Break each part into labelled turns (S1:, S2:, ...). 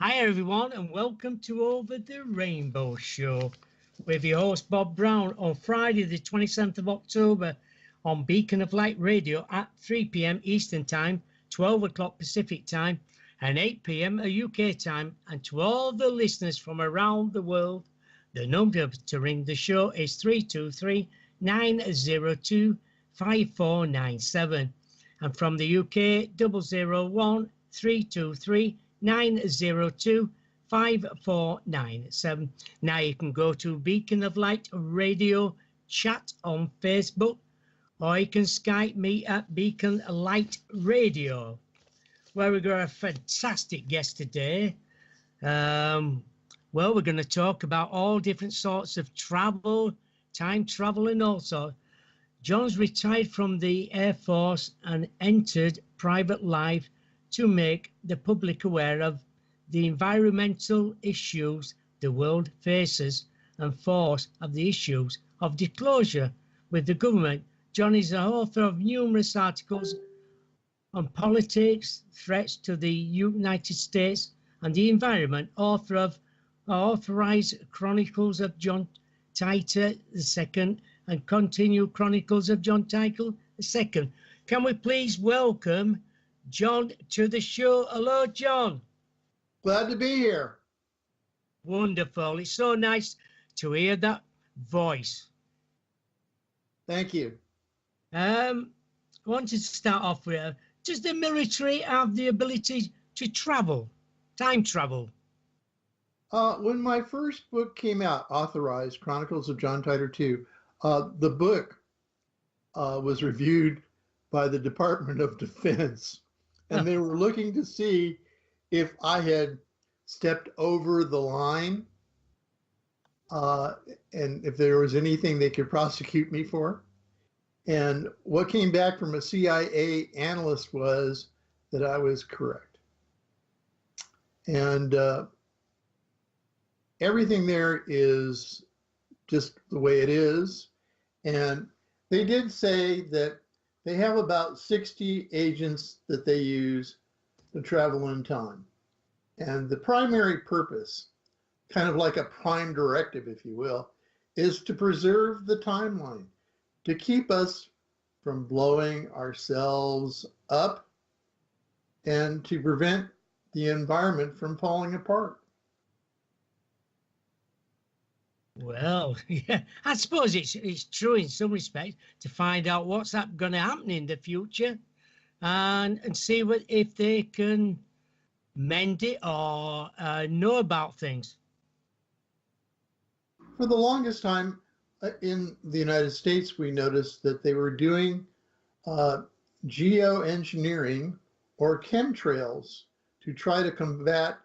S1: Hi everyone and welcome to Over the Rainbow Show with your host Bob Brown on Friday the 27th of October on Beacon of Light Radio at 3 p.m. Eastern Time, 12 o'clock Pacific Time and 8 p.m. UK Time. And to all the listeners from around the world, the number to ring the show is 323-902-5497 and from the UK 001-323-902-5497. Now you can go to Beacon of Light Radio chat on Facebook, or you can Skype me at Beacon Light Radio, where we've got a fantastic guest today. Well, we're going to talk about all different sorts of travel, time travel and also. John's retired from the Air Force and entered private life to make the public aware of the environmental issues the world faces and force of the issues of disclosure with the government. John is the author of numerous articles on politics, threats to the United States and the environment, author of Authorized Chronicles of John Titor II and Continued Chronicles of John Titor II. Can we please welcome John to the show? Hello, John.
S2: Glad to be here.
S1: Wonderful. It's so nice to hear that voice.
S2: Thank you.
S1: I wanted to start off with, does the military have the ability to travel, time travel?
S2: When my first book came out, Authorized Chronicles of John Titor II, the book was reviewed by the Department of Defense, and they were looking to see if I had stepped over the line and if there was anything they could prosecute me for. And what came back from a CIA analyst was that I was correct. And everything there is just the way it is. And they did say that they have about 60 agents that they use to travel in time. And the primary purpose, kind of like a prime directive, if you will, is to preserve the timeline, to keep us from blowing ourselves up and to prevent the environment from falling apart.
S1: Well, yeah, I suppose it's true in some respects to find out what's going to happen in the future and see if they can mend it or know about things.
S2: For the longest time in the United States, we noticed that they were doing geoengineering or chemtrails to try to combat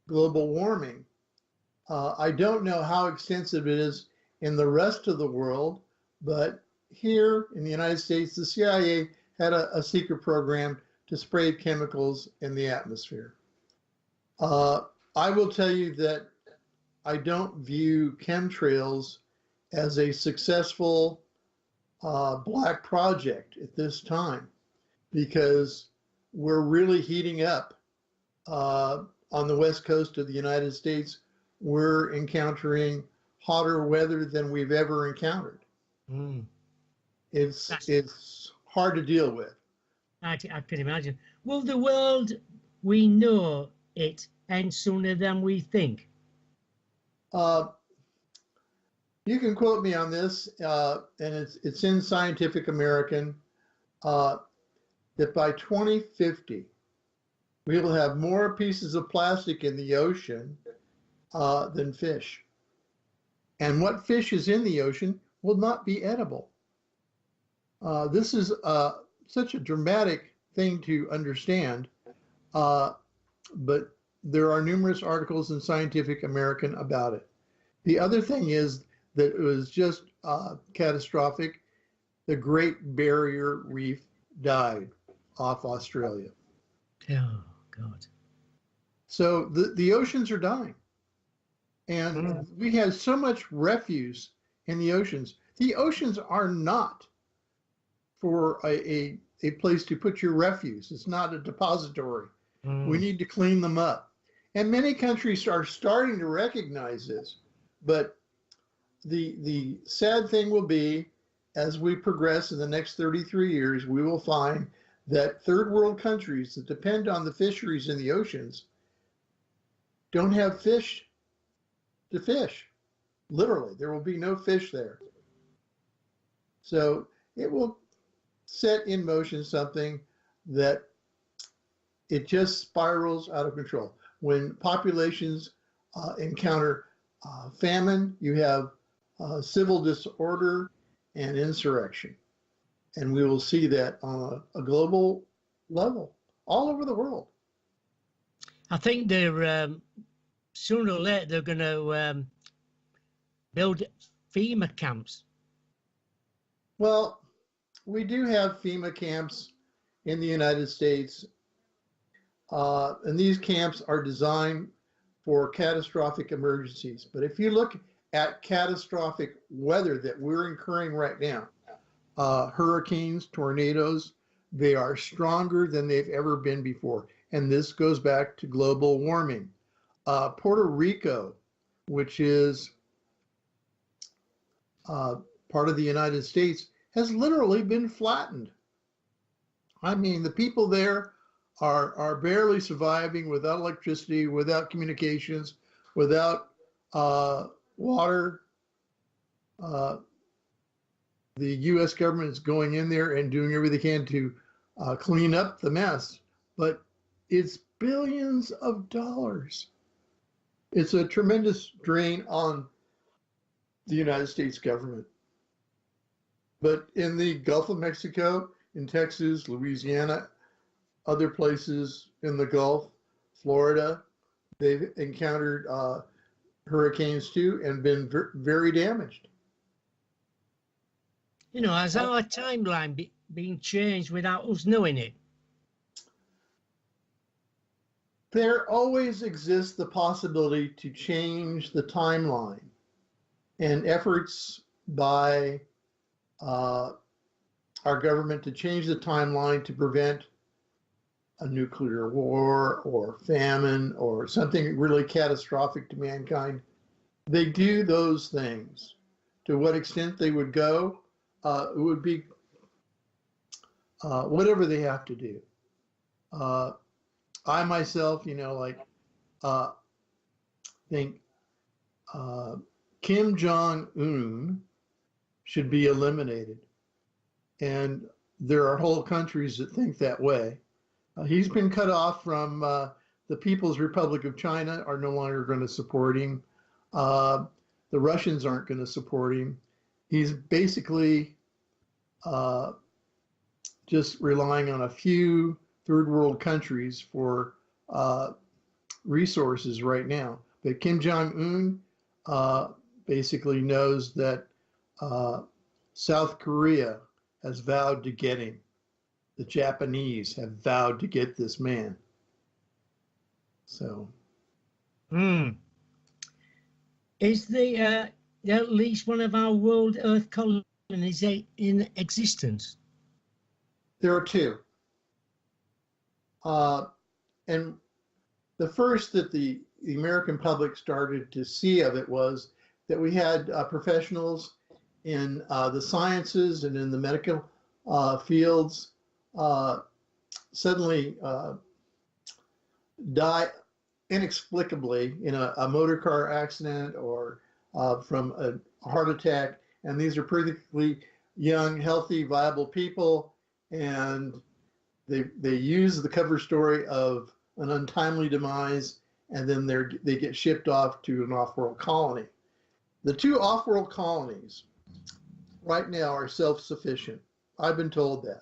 S2: global warming. I don't know how extensive it is in the rest of the world, but here in the United States, the CIA had a secret program to spray chemicals in the atmosphere. I will tell you that I don't view chemtrails as a successful black project at this time, because we're really heating up on the west coast of the United States. We're encountering hotter weather than we've ever encountered. It's hard to deal with.
S1: I can imagine. Will the world, we know it, end sooner than we think?
S2: You can quote me on this, and it's in Scientific American, that by 2050, we will have more pieces of plastic in the ocean than fish. And what fish is in the ocean will not be edible. This is such a dramatic thing to understand, but there are numerous articles in Scientific American about it. The other thing is that it was just catastrophic. The Great Barrier Reef died off Australia.
S1: Oh, God.
S2: So the oceans are dying. And we have so much refuse in the oceans. The oceans are not for a place to put your refuse. It's not a depository. We need to clean them up. And many countries are starting to recognize this. But the sad thing will be, as we progress in the next 33 years, we will find that third world countries that depend on the fisheries in the oceans don't have fish to fish. Literally, there will be no fish there. So it will set in motion something that it just spirals out of control. When populations encounter famine, you have civil disorder and insurrection. And we will see that on a global level, all over the world.
S1: I think they're sooner or later they're going to build FEMA camps.
S2: Well, we do have FEMA camps in the United States, and these camps are designed for catastrophic emergencies. But if you look at catastrophic weather that we're incurring right now, hurricanes, tornadoes, they are stronger than they've ever been before. And this goes back to global warming. Puerto Rico, which is part of the United States, has literally been flattened. I mean, the people there are barely surviving without electricity, without communications, without water. The U.S. government is going in there and doing everything they can to clean up the mess, but it's billions of dollars. It's a tremendous drain on the United States government. But in the Gulf of Mexico, in Texas, Louisiana, other places in the Gulf, Florida, they've encountered hurricanes too and been very damaged.
S1: You know, has our timeline been changed without us knowing it?
S2: There always exists the possibility to change the timeline, and efforts by our government to change the timeline to prevent a nuclear war or famine or something really catastrophic to mankind. They do those things. To what extent they would go, it would be whatever they have to do. I myself, think Kim Jong-un should be eliminated. And there are whole countries that think that way. He's been cut off from the People's Republic of China are no longer going to support him. The Russians aren't going to support him. He's basically just relying on a few third world countries for resources right now. But Kim Jong-un basically knows that South Korea has vowed to get him. The Japanese have vowed to get this man. So.
S1: Is the at least one of our world Earth colonies in existence?
S2: There are two. And the first that the American public started to see of it was that we had professionals in the sciences and in the medical fields suddenly die inexplicably in a motor car accident or from a heart attack. And these are perfectly young, healthy, viable people. And they use the cover story of an untimely demise, and then they get shipped off to an off-world colony. The two off-world colonies right now are self-sufficient. I've been told that.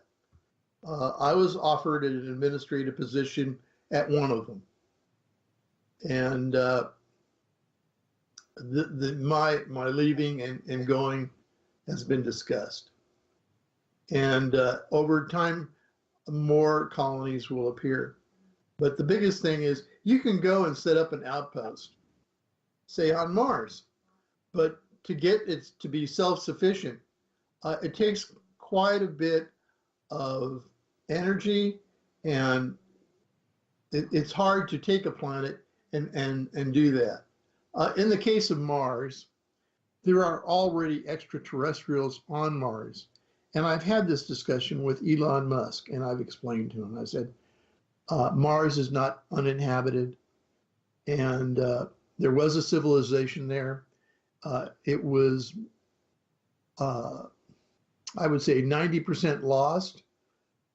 S2: I was offered an administrative position at one of them. And my leaving and going has been discussed. And over time, more colonies will appear. But the biggest thing is you can go and set up an outpost, say on Mars, but to get it to be self-sufficient, it takes quite a bit of energy, and it's hard to take a planet and do that. In the case of Mars, there are already extraterrestrials on Mars. And I've had this discussion with Elon Musk, and I've explained to him, I said, Mars is not uninhabited, and there was a civilization there. It was, I would say, 90% lost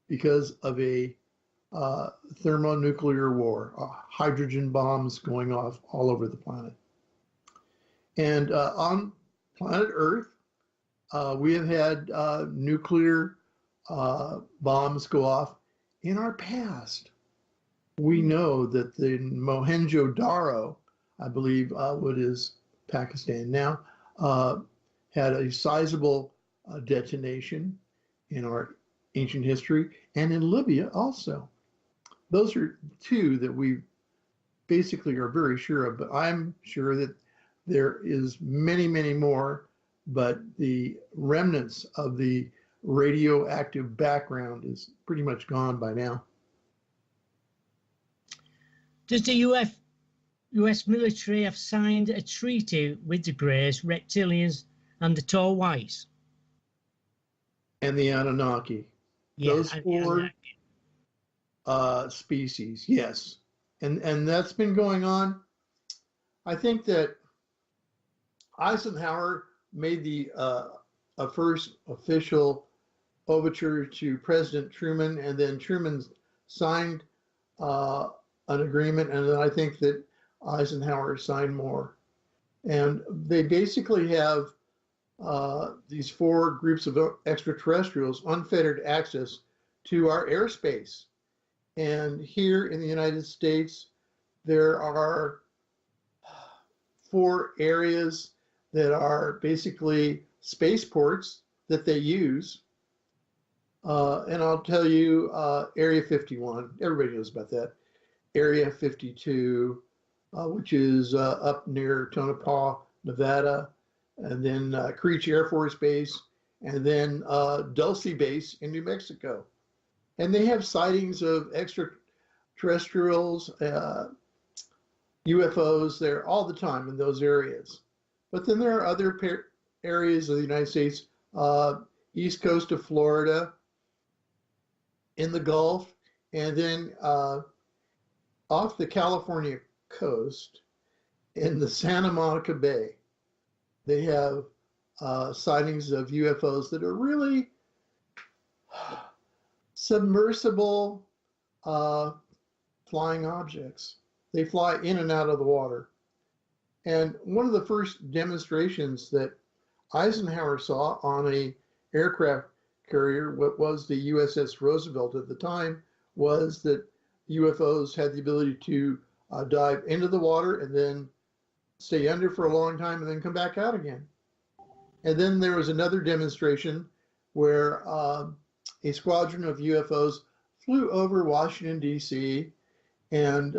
S2: because of a thermonuclear war, hydrogen bombs going off all over the planet. And on planet Earth, we have had nuclear bombs go off in our past. We know that the Mohenjo-Daro, I believe what is Pakistan now, had a sizable detonation in our ancient history, and in Libya also. Those are two that we basically are very sure of, but I'm sure that there is many, many more, but the remnants of the radioactive background is pretty much gone by now.
S1: Does the US military have signed a treaty with the Greys, reptilians, and the tall whites?
S2: And the Anunnaki.
S1: Yeah,
S2: those four species, yes. And that's been going on. I think that Eisenhower made the first official overture to President Truman, and then Truman signed an agreement, and then I think that Eisenhower signed more. And they basically have these four groups of extraterrestrials unfettered access to our airspace. And here in the United States, there are 4 areas that are basically spaceports that they use. And I'll tell you, Area 51, everybody knows about that. Area 52, which is up near Tonopah, Nevada, and then Creech Air Force Base, and then Dulce Base in New Mexico. And they have sightings of extraterrestrials, UFOs there all the time in those areas. But then there are other areas of the United States, east coast of Florida, in the Gulf, and then off the California coast in the Santa Monica Bay. They have sightings of UFOs that are really submersible flying objects. They fly in and out of the water. And one of the first demonstrations that Eisenhower saw on a aircraft carrier, what was the USS Roosevelt at the time, was that UFOs had the ability to dive into the water and then stay under for a long time and then come back out again. And then there was another demonstration where a squadron of UFOs flew over Washington, D.C., and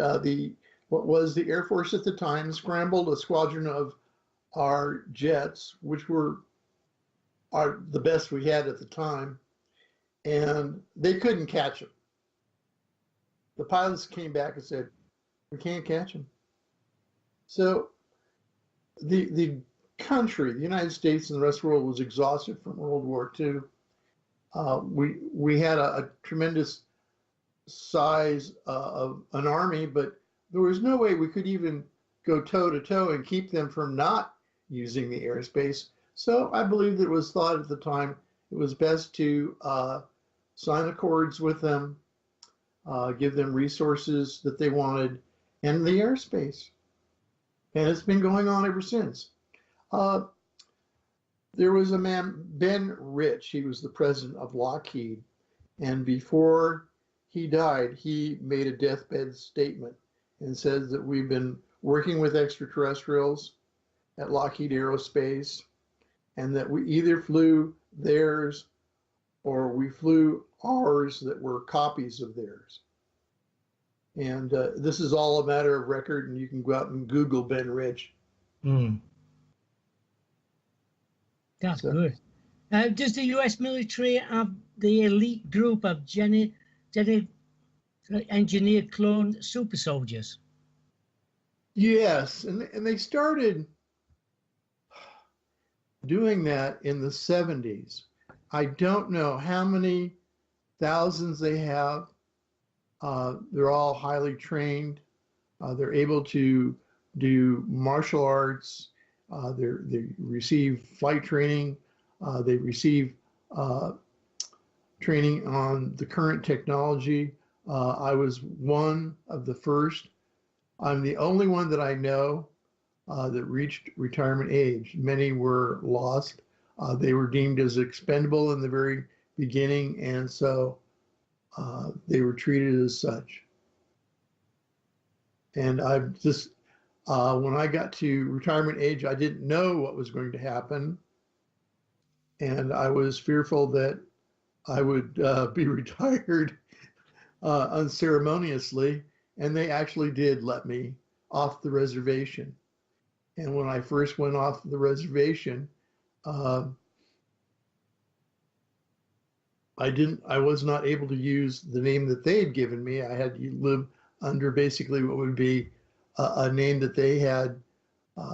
S2: what was the Air Force at the time scrambled a squadron of our jets, which were the best we had at the time, and they couldn't catch them. The pilots came back and said, "We can't catch them." So the country, the United States and the rest of the world, was exhausted from World War II. We had a tremendous size of an army, but there was no way we could even go toe to toe and keep them from not using the airspace. So I believe that it was thought at the time it was best to sign accords with them, give them resources that they wanted, and the airspace. And it's been going on ever since. There was a man, Ben Rich, he was the president of Lockheed, and before he died, he made a deathbed statement and says that we've been working with extraterrestrials at Lockheed Aerospace, and that we either flew theirs or we flew ours that were copies of theirs. And this is all a matter of record, and you can go out and Google Ben Rich.
S1: That's good. Does the US military have the elite group of engineered clone super soldiers?
S2: Yes, and they started doing that in the 70s. I don't know how many thousands they have. They're all highly trained. They're able to do martial arts. They receive flight training. They receive uh, training on the current technology. I was one of the first. I'm the only one that I know that reached retirement age. Many were lost. They were deemed as expendable in the very beginning, and so they were treated as such. And I've just, when I got to retirement age, I didn't know what was going to happen. And I was fearful that I would be retired unceremoniously. And they actually did let me off the reservation. And when I first went off the reservation, uh, I was not able to use the name that they had given me. I had to live under basically what would be a name that they had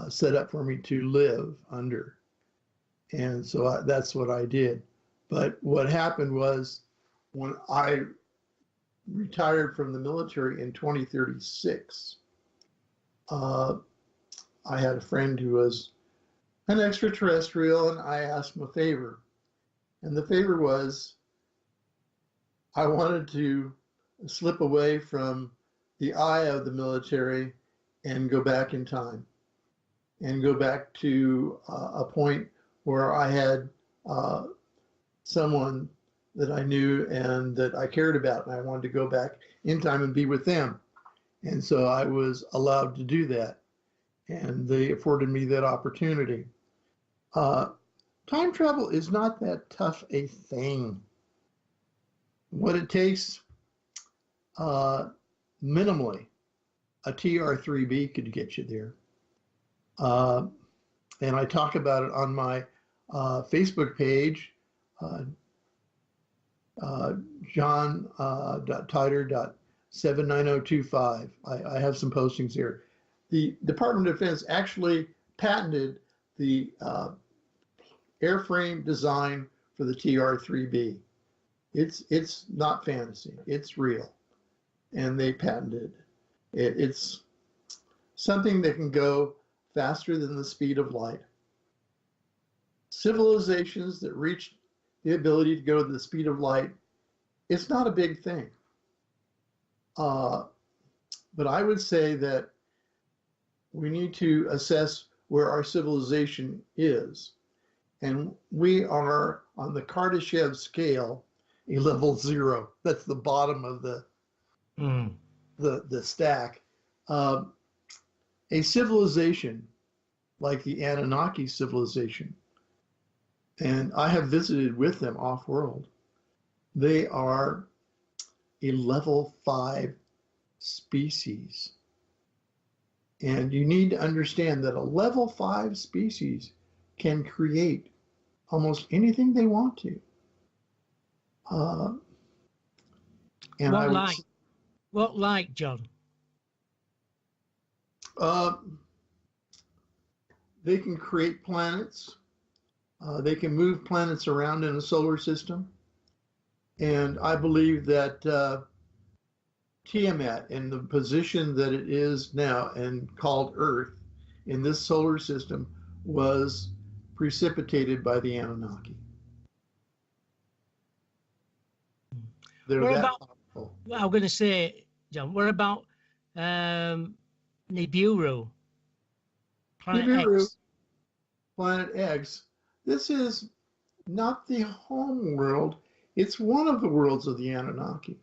S2: set up for me to live under. And so that's what I did. But what happened was when I retired from the military in 2036, uh, I had a friend who was an extraterrestrial, and I asked him a favor. And the favor was I wanted to slip away from the eye of the military and go back in time and go back to a point where I had someone that I knew and that I cared about, and I wanted to go back in time and be with them. And so I was allowed to do that, and they afforded me that opportunity. Uh, Time travel is not that tough a thing. What it takes, uh, minimally, a TR3B could get you there. Uh, and I talk about it on my Facebook page, uh, John.Titor.79025. I have some postings here. The Department of Defense actually patented the airframe design for the TR-3B. It's not fantasy. It's real, and they patented it. It's something that can go faster than the speed of light. Civilizations that reach the ability to go to the speed of light, it's not a big thing. Uh, but I would say that we need to assess where our civilization is. And we are on the Kardashev scale, a level 0. That's the bottom of the stack. Uh, a civilization like the Anunnaki civilization, and I have visited with them off world, they are a level 5 species. And you need to understand that a level 5 species can create almost anything they want to. And
S1: What
S2: I would,
S1: like? What like, John?
S2: uh, they can create planets. They can move planets around in a solar system. And I believe that Tiamat, in the position that it is now and called Earth in this solar system, was precipitated by the Anunnaki. They're
S1: What
S2: that
S1: about?
S2: powerful.
S1: Well, I'm going to say, John. What about um, Nibiru, Planet
S2: Nibiru,
S1: X?
S2: Planet X, this is not the home world, it's one of the worlds of the Anunnaki.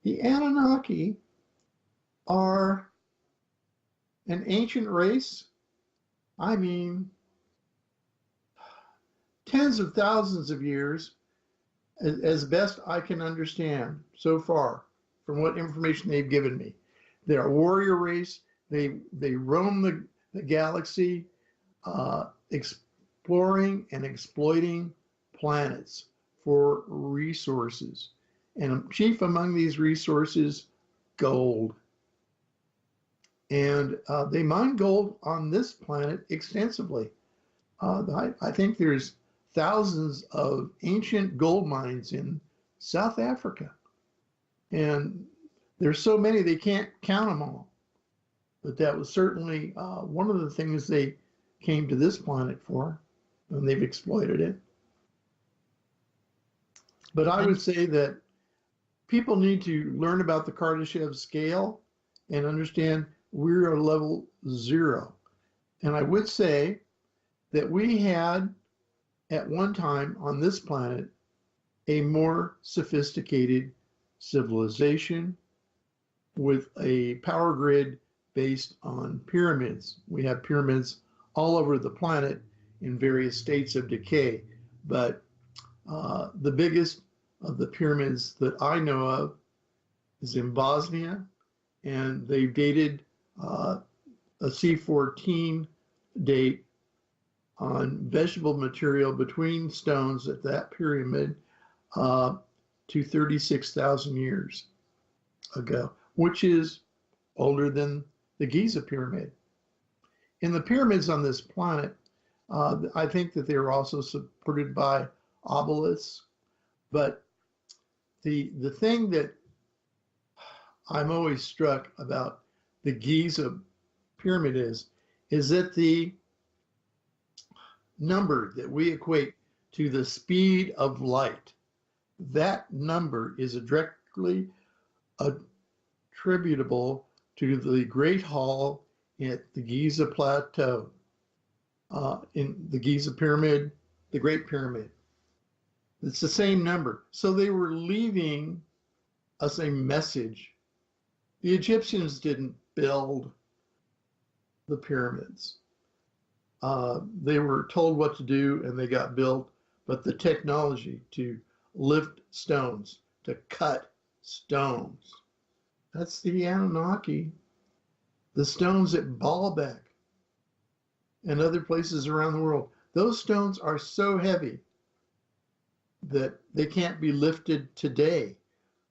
S2: The Anunnaki are an ancient race. I mean, tens of thousands of years, as best I can understand so far from what information they've given me. They're a warrior race. They roam the galaxy, exploring and exploiting planets for resources. And chief among these resources, gold. And they mine gold on this planet extensively. I think there's thousands of ancient gold mines in South Africa. And there's so many they can't count them all. But that was certainly one of the things they came to this planet for, and they've exploited it. But I would say that people need to learn about the Kardashev scale and understand we're a level 0. And I would say that we had at one time on this planet a more sophisticated civilization with a power grid based on pyramids. We have pyramids all over the planet in various states of decay, but the biggest of the pyramids that I know of is in Bosnia, and they've dated a C14 date on vegetable material between stones at that pyramid to 36,000 years ago, which is older than the Giza pyramid. In the pyramids on this planet, I think that they were also supported by obelisks, but the thing that I'm always struck about the Giza pyramid is that the number that we equate to the speed of light, that number is directly attributable to the Great Hall at the Giza Plateau, in the Giza Pyramid, the Great Pyramid. It's the same number. So they were leaving us a message. The Egyptians didn't build the pyramids. They were told what to do and they got built, but the technology to lift stones, to cut stones, that's the Anunnaki. The stones at Baalbek and other places around the world, those stones are so heavy that they can't be lifted today,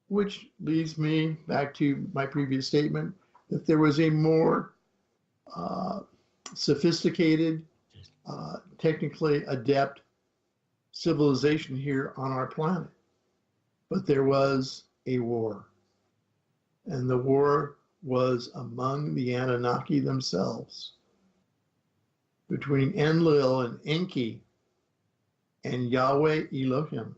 S2: which leads me back to my previous statement that there was a more sophisticated, technically adept civilization here on our planet. But there was a war, and the war was among the Anunnaki themselves, between Enlil and Enki and Yahweh Elohim.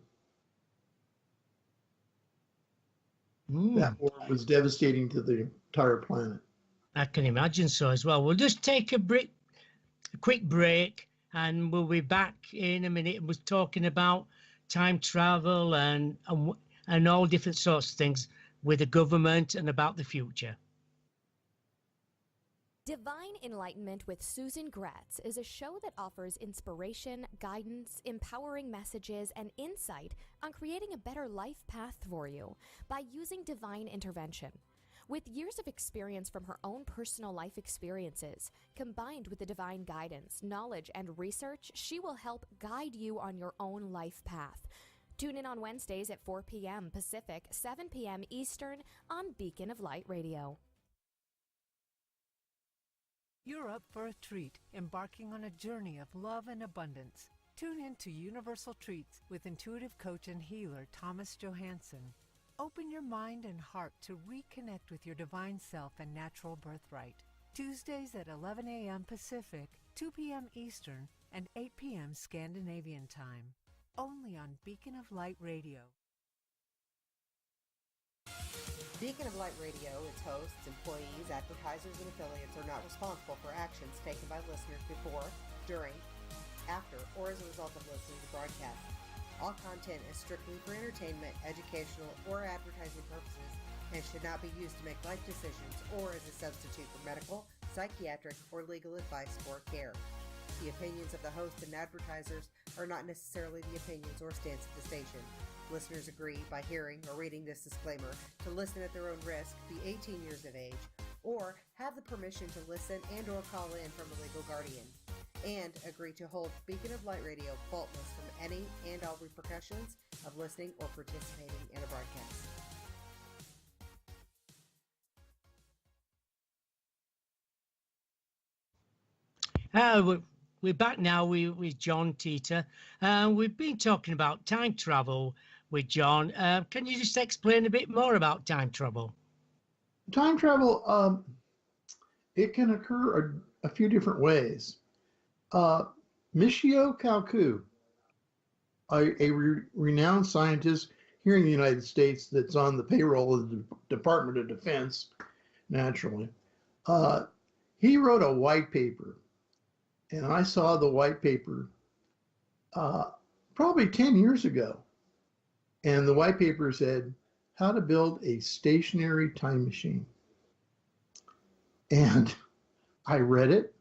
S2: That war was devastating to the entire planet.
S1: I can imagine so as well. We'll just take a quick break, and we'll be back in a minute. We're talking about time travel and all different sorts of things with the government and about the future.
S3: Divine Enlightenment with Susan Gratz is a show that offers inspiration, guidance, empowering messages, and insight on creating a better life path for you by using divine intervention. With years of experience from her own personal life experiences, combined with the divine guidance, knowledge, and research, she will help guide you on your own life path. Tune in on Wednesdays at 4 p.m. Pacific, 7 p.m. Eastern on Beacon of Light Radio.
S4: You're up for a treat, embarking on a journey of love and abundance. Tune in to Universal Treats with intuitive coach and healer Thomas Johansson. Open your mind and heart to reconnect with your divine self and natural birthright. Tuesdays at 11 a.m. Pacific, 2 p.m. Eastern, and 8 p.m. Scandinavian Time. Only on Beacon of Light Radio.
S5: Beacon of Light Radio, its hosts, employees, advertisers, and affiliates are not responsible for actions taken by listeners before, during, after, or as a result of listening to broadcasts. All content is strictly for entertainment, educational, or advertising purposes and should not be used to make life decisions or as a substitute for medical, psychiatric, or legal advice or care. The opinions of the host and advertisers are not necessarily the opinions or stance of the station. Listeners agree by hearing or reading this disclaimer to listen at their own risk, be 18 years of age, or have the permission to listen and or call in from a legal guardian, and agree to hold Beacon of Light Radio faultless from any and all repercussions of listening or participating in a broadcast.
S1: We're back now with John Titor. We've been talking about time travel with John. Can you just explain a bit more about time travel?
S2: Time travel, it can occur a few different ways. Michio Kaku, a renowned scientist here in the United States that's on the payroll of the Department of Defense, naturally, he wrote a white paper, and I saw the white paper probably 10 years ago. And the white paper said, how to build a stationary time machine. And I read it.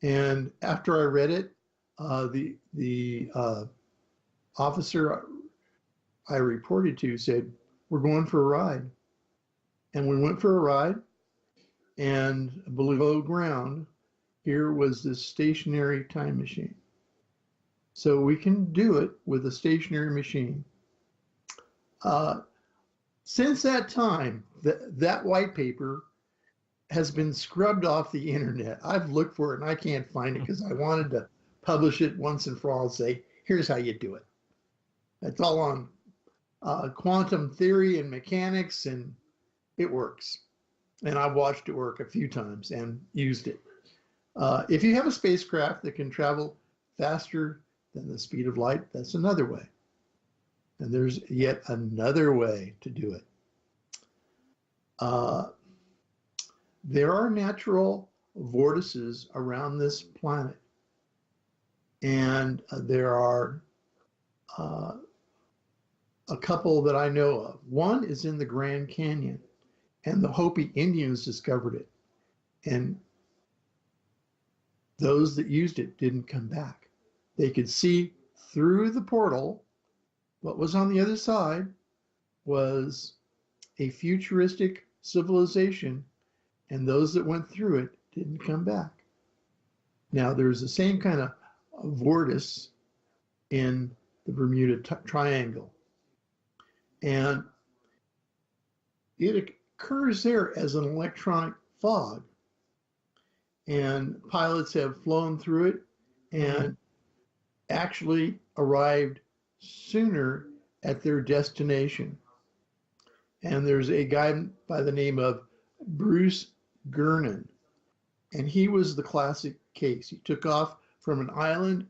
S2: And after I read it, the officer I reported to said, we're going for a ride. And we went for a ride. And below ground, here was this stationary time machine. So we can do it with a stationary machine. Since that time, that white paper has been scrubbed off the internet. I've looked for it and I can't find it because I wanted to publish it once and for all and say, here's how you do it. It's all on quantum theory and mechanics, and it works. And I've watched it work a few times and used it. If you have a spacecraft that can travel faster than the speed of light, that's another way. And there's yet another way to do it. There are natural vortices around this planet. And there are a couple that I know of. One is in the Grand Canyon, and the Hopi Indians discovered it. And those that used it didn't come back. They could see through the portal. What was on the other side was a futuristic civilization, and those that went through it didn't come back. Now, there's the same kind of vortice in the Bermuda Triangle, and it occurs there as an electronic fog, and pilots have flown through it and actually arrived sooner at their destination. And there's a guy by the name of Bruce Gernon, and he was the classic case. He took off from an island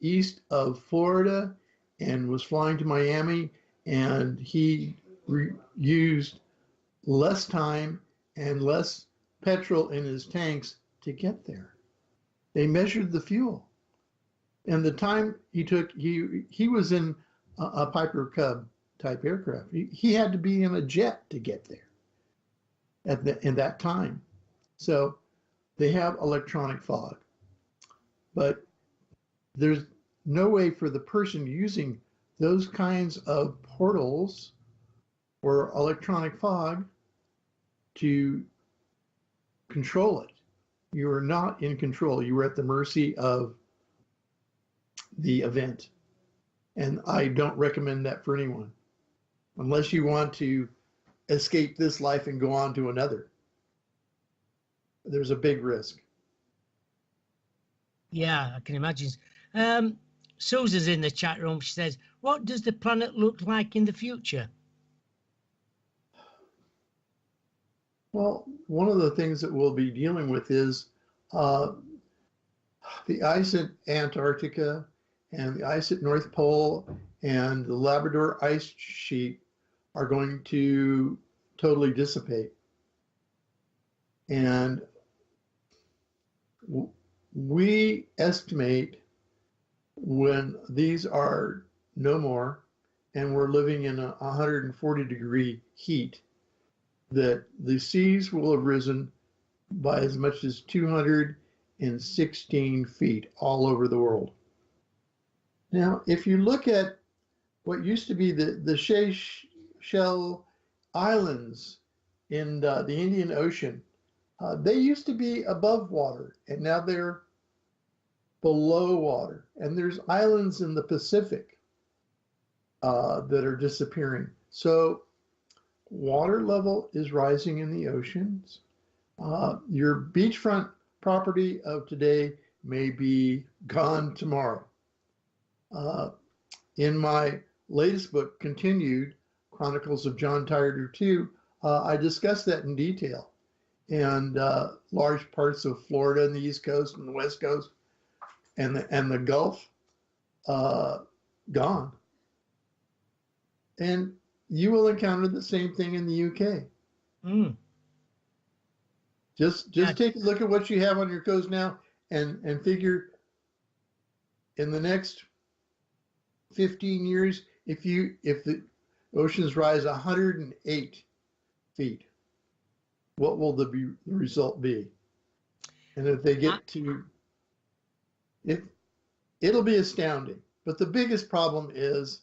S2: east of Florida and was flying to Miami, and he used less time and less petrol in his tanks to get there. They measured the fuel. And the time he took, he was in a Piper Cub type aircraft. He had to be in a jet to get there in that time. So they have electronic fog. But there's no way for the person using those kinds of portals or electronic fog to control it. You are not in control. You are at the mercy of the event. And I don't recommend that for anyone, unless you want to escape this life and go on to another. There's a big risk.
S1: Yeah, I can imagine. Susan's in the chat room. She says, what does the planet look like in the future?
S2: Well, one of the things that we'll be dealing with is the ice at Antarctica and the ice at North Pole and the Labrador ice sheet are going to totally dissipate. And we estimate when these are no more and we're living in a 140 degree heat, that the seas will have risen by as much as 216 feet all over the world. Now, if you look at what used to be the Seychelles Islands in the Indian Ocean, they used to be above water, and now they're below water. And there's islands in the Pacific that are disappearing. So water level is rising in the oceans. Your beachfront property of today may be gone tomorrow. In my latest book, Continued, Chronicles of John Titor II, I discuss that in detail. And large parts of Florida and the East Coast and the West Coast and the Gulf gone. And you will encounter the same thing in the UK.
S1: Mm.
S2: Just take a look at what you have on your coast now and figure in the next 15 years, if the oceans rise 108 feet, what will the result be? And if they get to it, it'll be astounding. But the biggest problem is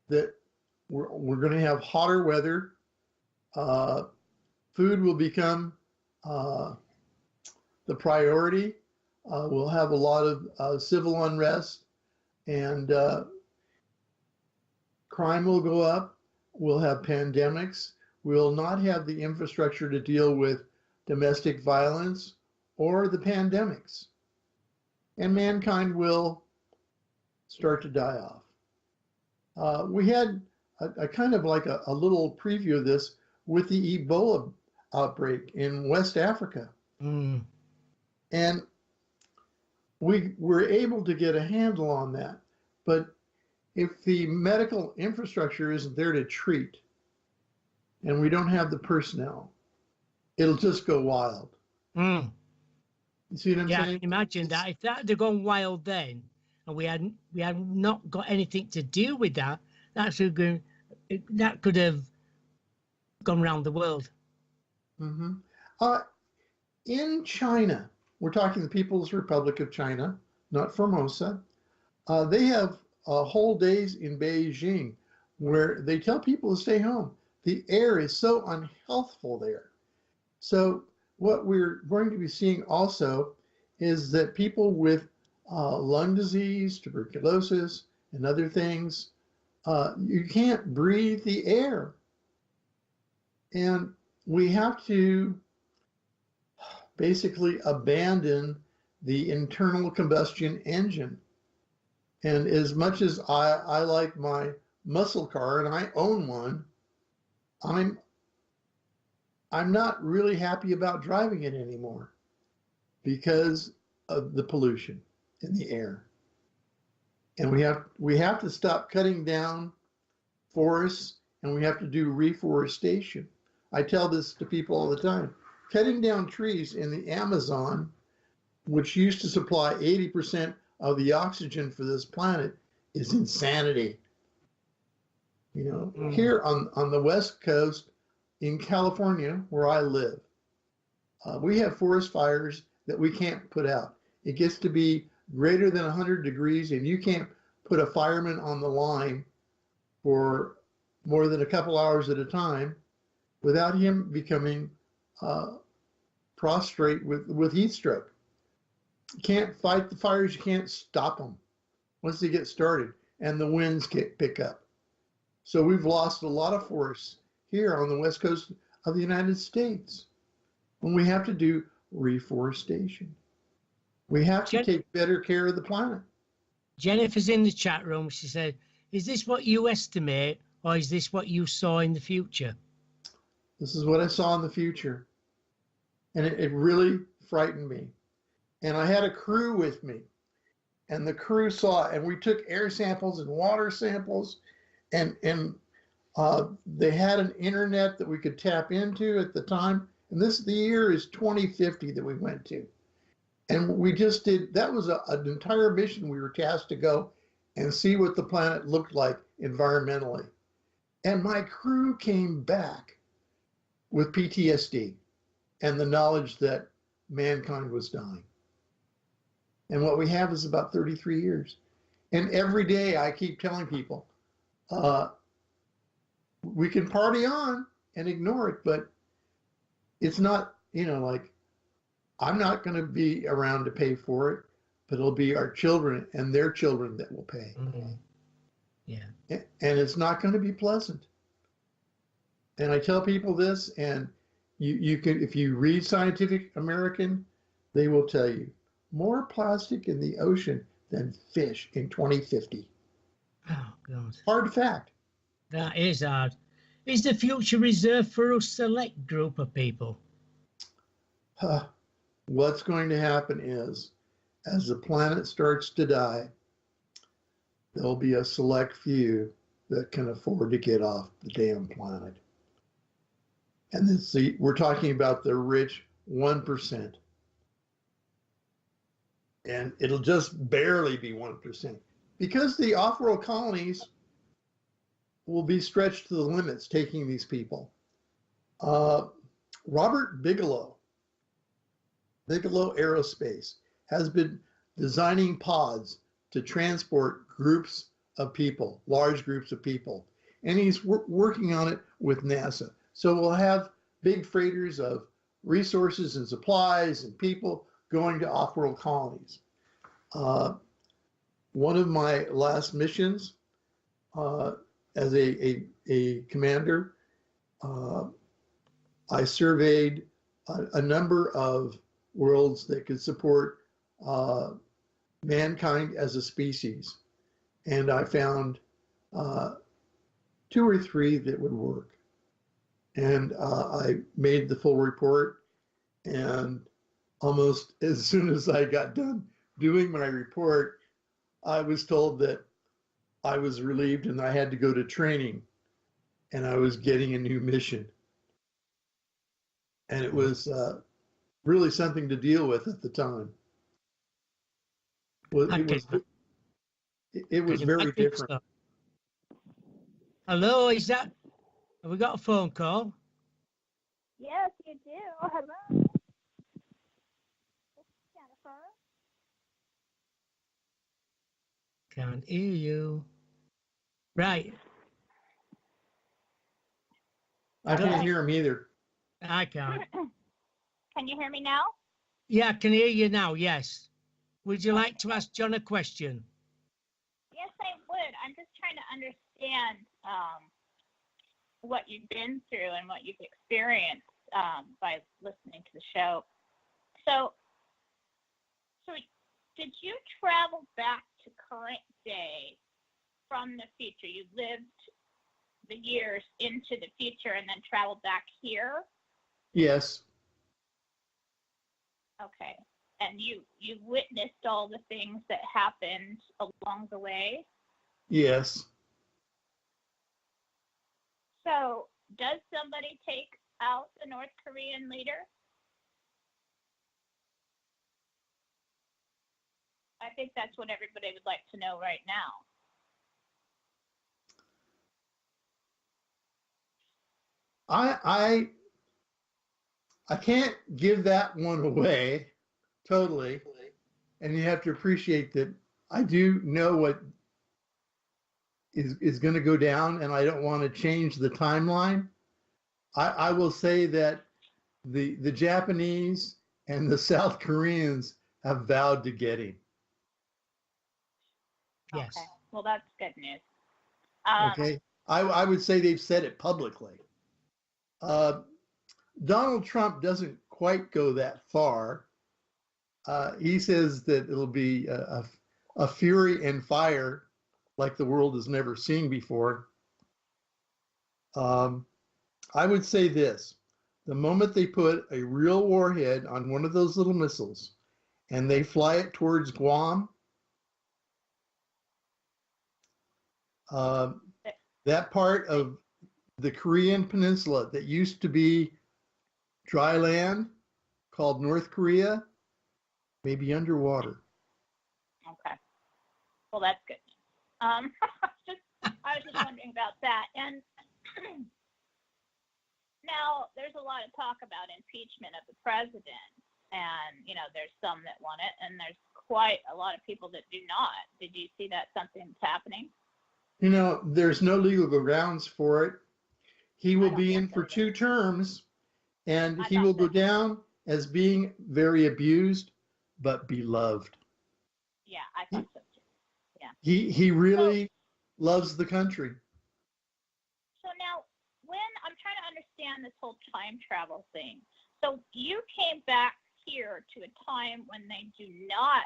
S2: that we're going to have hotter weather. Food will become the priority. We'll have a lot of civil unrest, and crime will go up. We'll have pandemics. We'll not have the infrastructure to deal with domestic violence or the pandemics. And mankind will start to die off. We had a kind of like a little preview of this with the Ebola outbreak in West Africa.
S1: Mm.
S2: And we were able to get a handle on that. But if the medical infrastructure isn't there to treat, and we don't have the personnel, it'll just go wild.
S1: Mm.
S2: You see what I'm saying?
S1: Imagine that. If that had gone wild then, and we had not got anything to do with that, that could have gone around the world.
S2: Mm-hmm. In China, we're talking the People's Republic of China, not Formosa. They have whole days in Beijing where they tell people to stay home. The air is so unhealthful there. So what we're going to be seeing also is that people with lung disease, tuberculosis, and other things, you can't breathe the air. And we have to basically abandon the internal combustion engine. And as much as I like my muscle car, and I own one, I'm not really happy about driving it anymore because of the pollution in the air. And we have to stop cutting down forests, and we have to do reforestation. I tell this to people all the time. Cutting down trees in the Amazon, which used to supply 80% of the oxygen for this planet, is insanity. You know, here on the West Coast in California, where I live, we have forest fires that we can't put out. It gets to be greater than 100 degrees, and you can't put a fireman on the line for more than a couple hours at a time without him becoming prostrate with heat stroke. You can't fight the fires, you can't stop them once they get started, and the winds pick up. So we've lost a lot of forests here on the West Coast of the United States when we have to do reforestation. We have to take better care of the planet.
S1: Jennifer's in the chat room. She said, is this what you estimate, or is this what you saw in the future?
S2: This is what I saw in the future. And it really frightened me. And I had a crew with me. And the crew saw it. And we took air samples and water samples. And they had an internet that we could tap into at the time. And the year is 2050 that we went to. And we just did, that was an entire mission. We were tasked to go and see what the planet looked like environmentally. And my crew came back with PTSD and the knowledge that mankind was dying. And what we have is about 33 years. And every day I keep telling people, we can party on and ignore it, but it's not, like, I'm not going to be around to pay for it, but it'll be our children and their children that will pay.
S1: Mm-hmm. Yeah.
S2: And it's not going to be pleasant. And I tell people this, and you can, if you read Scientific American, they will tell you more plastic in the ocean than fish in 2050.
S1: Oh, God.
S2: Hard fact.
S1: That is hard. Is the future reserved for a select group of people?
S2: What's going to happen is, as the planet starts to die, there'll be a select few that can afford to get off the damn planet. And then, we're talking about the rich 1%. And it'll just barely be 1%. Because the off-world colonies will be stretched to the limits taking these people. Robert Bigelow Aerospace, has been designing pods to transport groups of people, large groups of people. And he's working on it with NASA. So we'll have big freighters of resources and supplies and people going to off-world colonies. One of my last missions as a commander, I surveyed a number of worlds that could support mankind as a species. And I found 2 or 3 that would work. And I made the full report, and almost as soon as I got done doing my report, I was told that I was relieved and I had to go to training, and I was getting a new mission. And it was really something to deal with at the time. Well, it was very different.
S1: So. Hello, is that? Have we got a phone call?
S6: Yes, you do. Hello. Jennifer.
S1: Can't hear you. Right.
S2: I can't hear him either.
S1: I can't.
S6: Can you hear me now?
S1: Yeah, I can hear you now, yes. Would you like to ask John a question?
S6: Yes, I would. I'm just trying to understand what you've been through and what you've experienced by listening to the show. So did you travel back to current day from the future? You lived the years into the future and then traveled back here?
S2: Yes.
S6: Okay. And you witnessed all the things that happened along the way?
S2: Yes.
S6: So does somebody take out the North Korean leader? I think that's what everybody would like to know right now.
S2: I can't give that one away totally. And you have to appreciate that I do know what is going to go down, and I don't want to change the timeline. I will say that the Japanese and the South Koreans have vowed to get him.
S1: Yes.
S6: Okay. Well, that's good news.
S2: Okay. I would say they've said it publicly. Donald Trump doesn't quite go that far. He says that it'll be a fury and fire like the world has never seen before. I would say this: the moment they put a real warhead on one of those little missiles and they fly it towards Guam, that part of the Korean peninsula that used to be dry land, called North Korea, may be underwater.
S6: Okay. Well, that's good. I was just wondering about that. And now there's a lot of talk about impeachment of the president. And, there's some that want it, and there's quite a lot of people that do not. Did you see that something that's happening?
S2: There's no legal grounds for it. He will be in for 2 terms, and he will go down as being very abused, but beloved.
S6: Yeah, I thought so too. Yeah.
S2: He really loves the country.
S6: So now, when I'm trying to understand this whole time travel thing. So you came back here to a time when they do not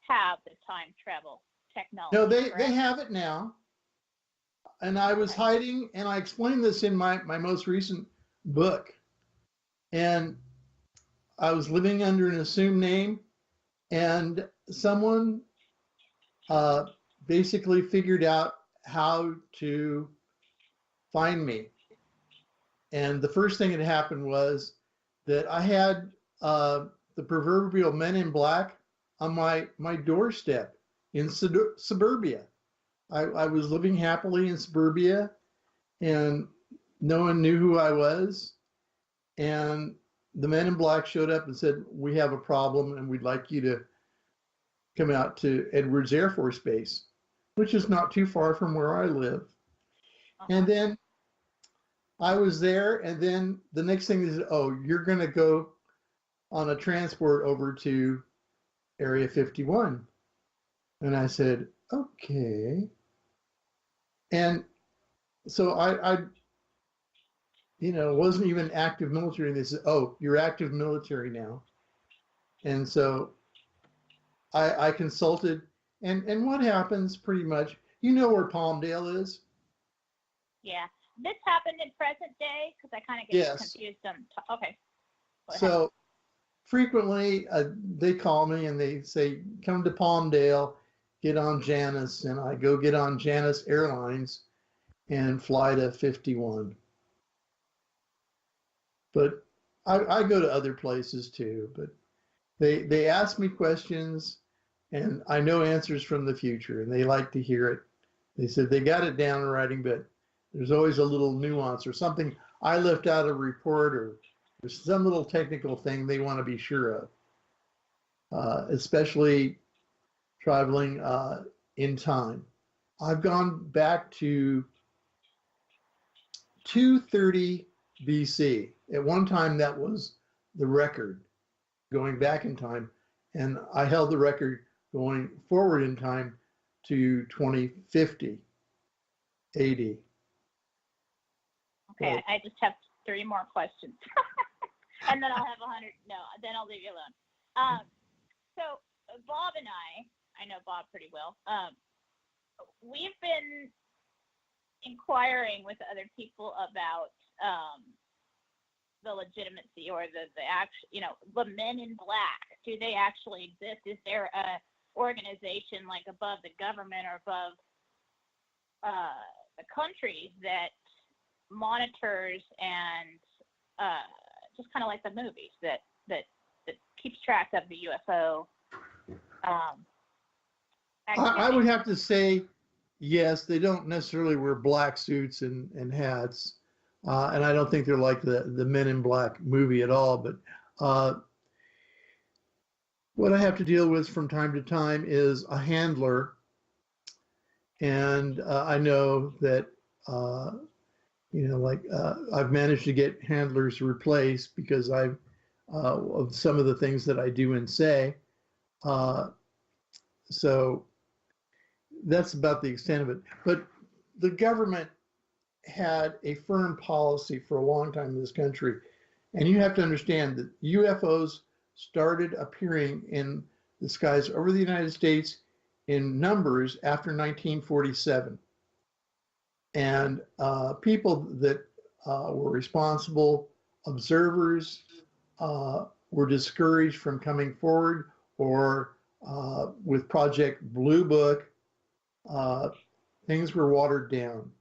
S6: have the time travel technology.
S2: No, they
S6: correct?
S2: have it now. And I was hiding, and I explained this in my most recent book. And I was living under an assumed name, and someone basically figured out how to find me. And the first thing that happened was that I had the proverbial men in black on my doorstep in suburbia. I was living happily in suburbia, and no one knew who I was. And the men in black showed up and said, "We have a problem, and we'd like you to come out to Edwards Air Force Base," which is not too far from where I live. And then I was there, and then the next thing is, "Oh, you're going to go on a transport over to Area 51." And I said, "Okay." And so I wasn't even active military. And they said, "Oh, you're active military now." And so I consulted, and what happens pretty much, you know where Palmdale is?
S6: Yeah. This happened in present day? Because I kind of get confused. Okay.
S2: So frequently they call me and they say, "Come to Palmdale, get on Janus," and I go get on Janus Airlines and fly to 51. But I go to other places too, but they ask me questions, and I know answers from the future, and they like to hear it. They said they got it down in writing, but there's always a little nuance or something I left out of a report, or there's some little technical thing they want to be sure of, especially traveling in time. I've gone back to 230 BC. At one time, that was the record going back in time, and I held the record going forward in time to 2050 AD.
S6: Okay, I just have 3 more questions. And then I'll have 100. No, then I'll leave you alone. So Bob and I know Bob pretty well. We've been inquiring with other people about the legitimacy or the actual, the men in black. Do they actually exist? Is there a organization like above the government or above the country that monitors and just kind of like the movies that keeps track of the UFO
S2: I would have to say yes. They don't necessarily wear black suits and hats, and I don't think they're like the Men in Black movie at all. But what I have to deal with from time to time is a handler, and I know that I've managed to get handlers replaced because of some of the things that I do and say. So that's about the extent of it. But the government had a firm policy for a long time in this country. And you have to understand that UFOs started appearing in the skies over the United States in numbers after 1947. And people that were responsible observers were discouraged from coming forward, or with Project Blue Book, things were watered down.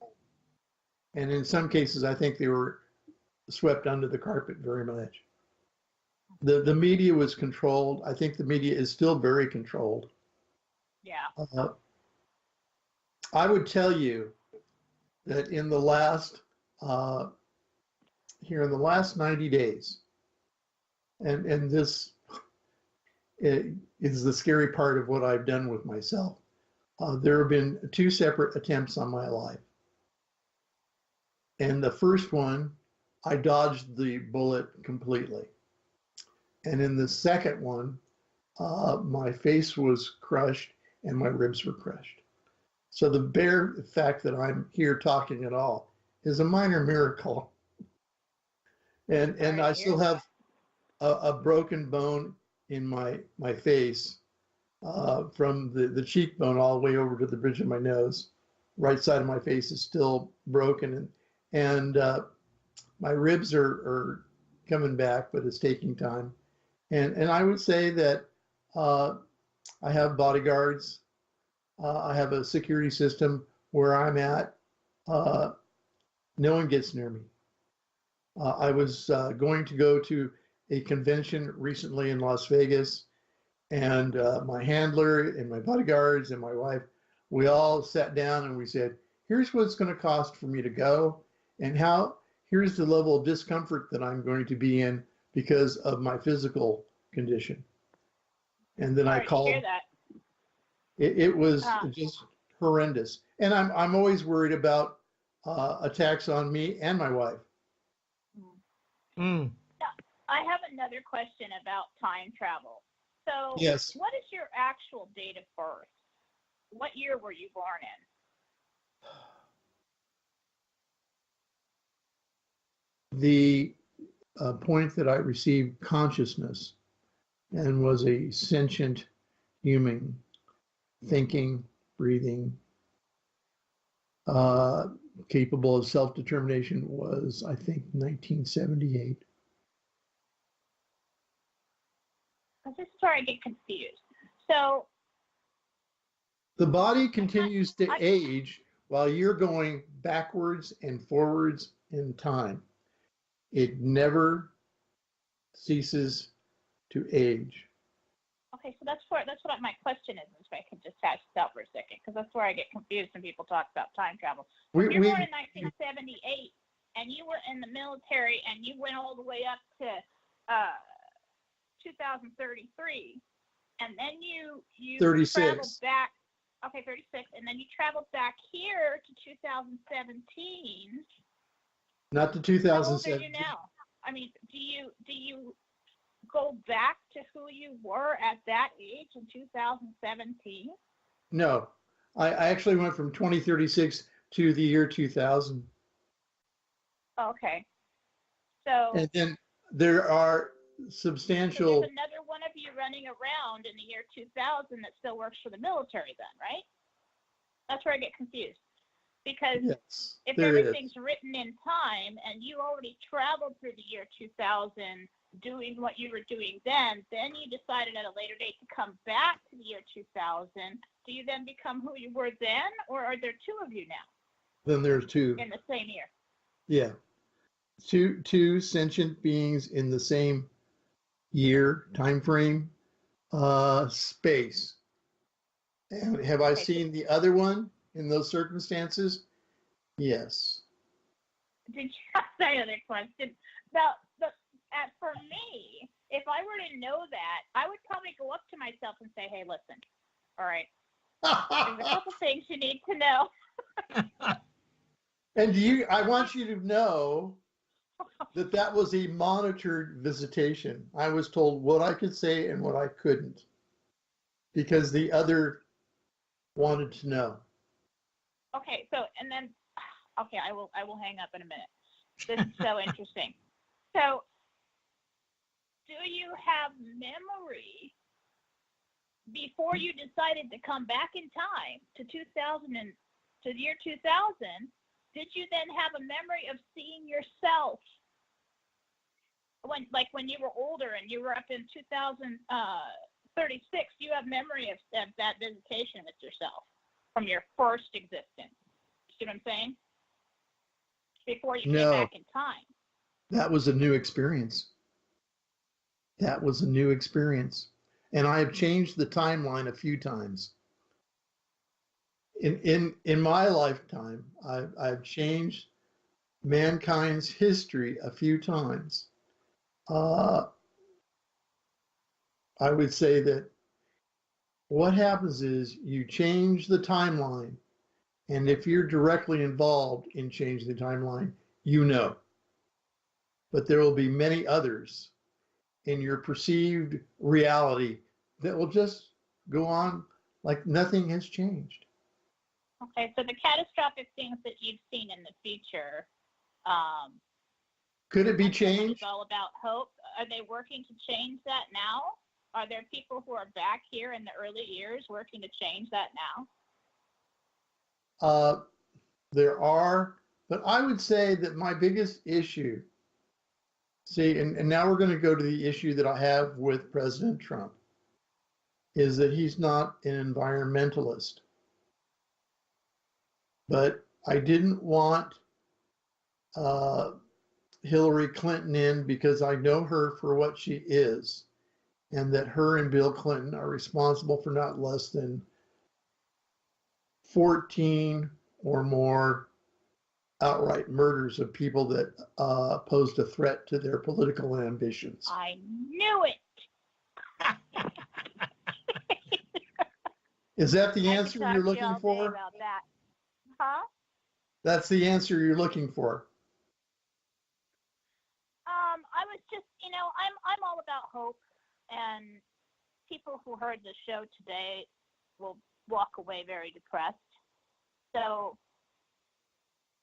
S2: And in some cases, I think they were swept under the carpet very much. The media was controlled. I think the media is still very controlled.
S6: Yeah.
S2: I would tell you that in the last 90 days, and this is the scary part of what I've done with myself. There have been 2 separate attempts on my life. And the first one, I dodged the bullet completely. And in the second one, my face was crushed and my ribs were crushed. So the bare fact that I'm here talking at all is a minor miracle. And I still have a broken bone in my face, from the cheekbone all the way over to the bridge of my nose. Right side of my face is still broken, and my ribs are coming back, but it's taking time. And I would say that I have bodyguards. I have a security system where I'm at. No one gets near me. I was going to go to a convention recently in Las Vegas, and my handler and my bodyguards and my wife, we all sat down and we said, here's what it's going to cost for me to go, and here's the level of discomfort that I'm going to be in because of my physical condition. And then I called.
S6: Hear that.
S2: It was just horrendous. And I'm always worried about attacks on me and my wife.
S1: Mm.
S6: I have another question about time travel. So,
S2: Yes.
S6: What is your actual date of birth? What year were you born in?
S2: The point that I received consciousness and was a sentient human, thinking, breathing, capable of self-determination was, I think, 1978.
S6: This is where I get confused. So,
S2: The body continues to age while you're going backwards and forwards in time. It never ceases to age.
S6: okay, so that's what my question is. If I can just hash this out for a second, because that's where I get confused when people talk about time travel. You're born in 1978, and you were in the military, and you went all the way up to 2033, and then you
S2: 36.
S6: traveled back. Okay, 36, and then you traveled back here to 2017.
S2: Not to
S6: How old are
S2: 2007.
S6: you now? I mean, do you go back to who you were at that age in 2017?
S2: No, I actually went from 2036 to the year 2000.
S6: Okay. So
S2: And then there are substantial.
S6: there's another one of you running around in the year 2000 that still works for the military then, right? That's where I get confused. Because
S2: Yes,
S6: if
S2: there
S6: everything's
S2: is.
S6: written in time and you already traveled through the year 2000 doing what you were doing then you decided at a later date to come back to the year 2000. Do you then become who you were then, or are there two of you now
S2: Then there's two.
S6: in the same year?
S2: Yeah, two sentient beings in the same year, time frame, space. And have I seen the other one in those circumstances? Yes.
S6: Did you have another question? Now, for me, if I were to know that, I would probably go up to myself and say, hey, listen, all right, there's a couple things you need to know.
S2: And I want you to know that was a monitored visitation. I was told what I could say and what I couldn't, because the other wanted to know.
S6: Okay, so, and then, okay, I will hang up in a minute. This is so interesting. So, do you have memory before you decided to come back in time to the year 2000? Did you then have a memory of seeing yourself when you were older and you were up in 2036? You have memory of that visitation with yourself from your first existence. See what I'm saying? Before you came back in time.
S2: That was a new experience. That was a new experience. And I have changed the timeline a few times. In my lifetime, I've changed mankind's history a few times. I would say that what happens is you change the timeline, and if you're directly involved in changing the timeline, you know. But there will be many others in your perceived reality that will just go on like nothing has changed.
S6: Okay, so the catastrophic things that you've seen in the future,
S2: could it be changed?
S6: It's all about hope. are they working to change that now? Are there people who are back here in the early years working to change that now?
S2: There are, but I would say that my biggest issue, see, and now we're going to go to the issue that I have with President Trump, is that he's not an environmentalist. But I didn't want Hillary Clinton in because I know her for what she is, and that her and Bill Clinton are responsible for not less than 14 or more outright murders of people that posed a threat to their political ambitions.
S6: I knew it.
S2: Is that the
S6: I
S2: answer
S6: could talk
S2: you're
S6: to you
S2: looking
S6: all day
S2: for?
S6: about that. Huh?
S2: That's the answer you're looking for.
S6: I was just, I'm all about hope, and people who heard the show today will walk away very depressed. So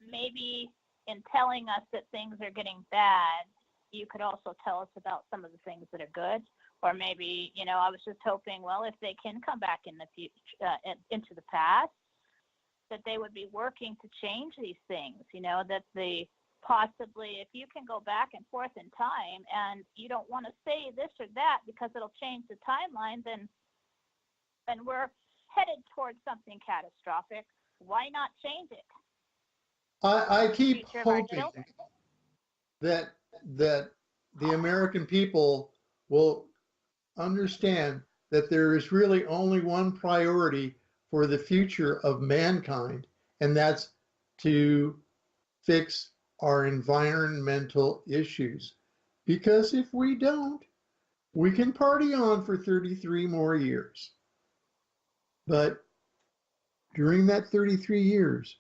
S6: maybe in telling us that things are getting bad, you could also tell us about some of the things that are good. Or maybe, I was just hoping, well, if they can come back in the future, into the past, that they would be working to change these things, that possibly if you can go back and forth in time and you don't want to say this or that because it'll change the timeline, then we're headed towards something catastrophic. Why not change it?
S2: I keep hoping that the American people will understand that there is really only one priority for the future of mankind, and that's to fix our environmental issues. Because if we don't, we can party on for 33 more years. But during that 33 years,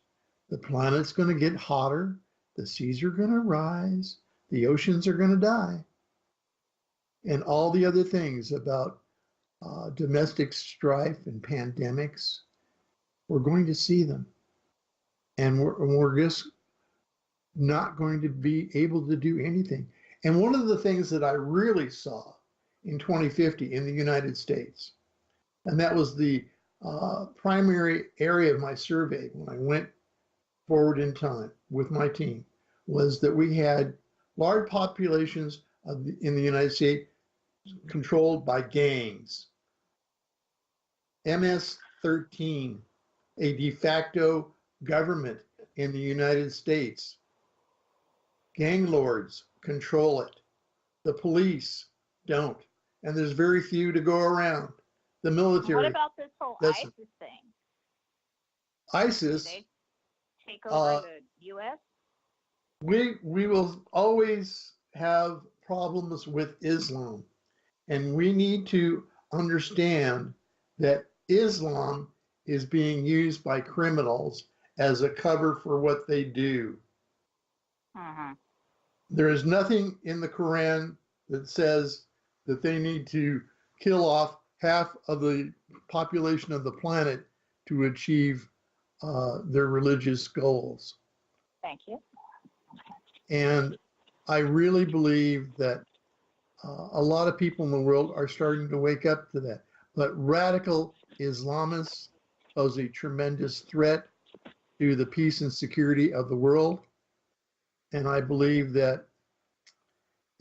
S2: the planet's going to get hotter, the seas are going to rise, the oceans are going to die, and all the other things about domestic strife and pandemics, we're going to see them. And we're just not going to be able to do anything. And one of the things that I really saw in 2050 in the United States, and that was the primary area of my survey when I went forward in time with my team, was that we had large populations in the United States controlled by gangs. MS-13, a de facto government in the United States. Gang lords control it. The police don't. And there's very few to go around. The military.
S6: What about this whole ISIS thing?
S2: ISIS.
S6: Did they take over the U.S.?
S2: We will always have problems with Islam. And we need to understand that Islam is being used by criminals as a cover for what they do.
S6: Uh-huh.
S2: There is nothing in the Quran that says that they need to kill off half of the population of the planet to achieve their religious goals.
S6: Thank you.
S2: And I really believe that a lot of people in the world are starting to wake up to that. But radical Islamists pose a tremendous threat to the peace and security of the world. And I believe that,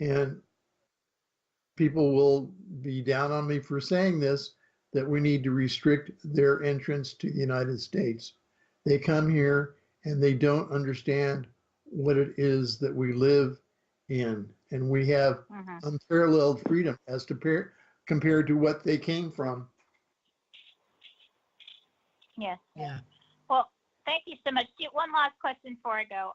S2: and people will be down on me for saying this, that we need to restrict their entrance to the United States. They come here and they don't understand what it is that we live in. And we have unparalleled freedom as compared to what they came from.
S6: Yes.
S1: Yeah.
S6: Well, thank you so much. One last question before I go.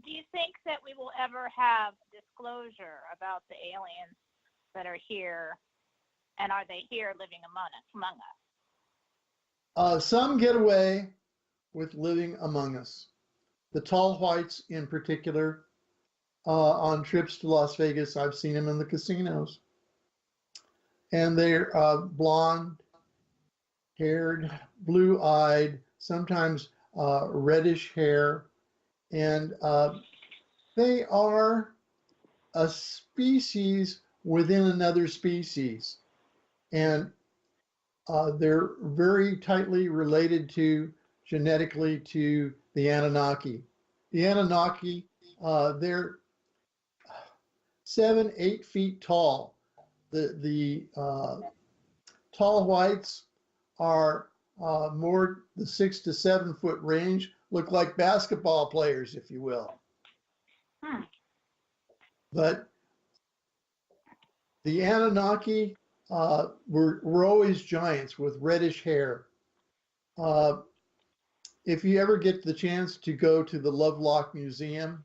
S6: Do you think that we will ever have disclosure about the aliens that are here, and are they here living among us?
S2: Some get away with living among us. The tall whites in particular, on trips to Las Vegas, I've seen them in the casinos. And they're blonde haired, blue eyed, sometimes reddish hair. And they are a species within another species. And they're very tightly related genetically to the Anunnaki. The Anunnaki, they're 7, 8 feet tall. The tall whites are more the 6 to 7 foot range, look like basketball players, if you will. But the Anunnaki were always giants with reddish hair. If you ever get the chance to go to the Lovelock Museum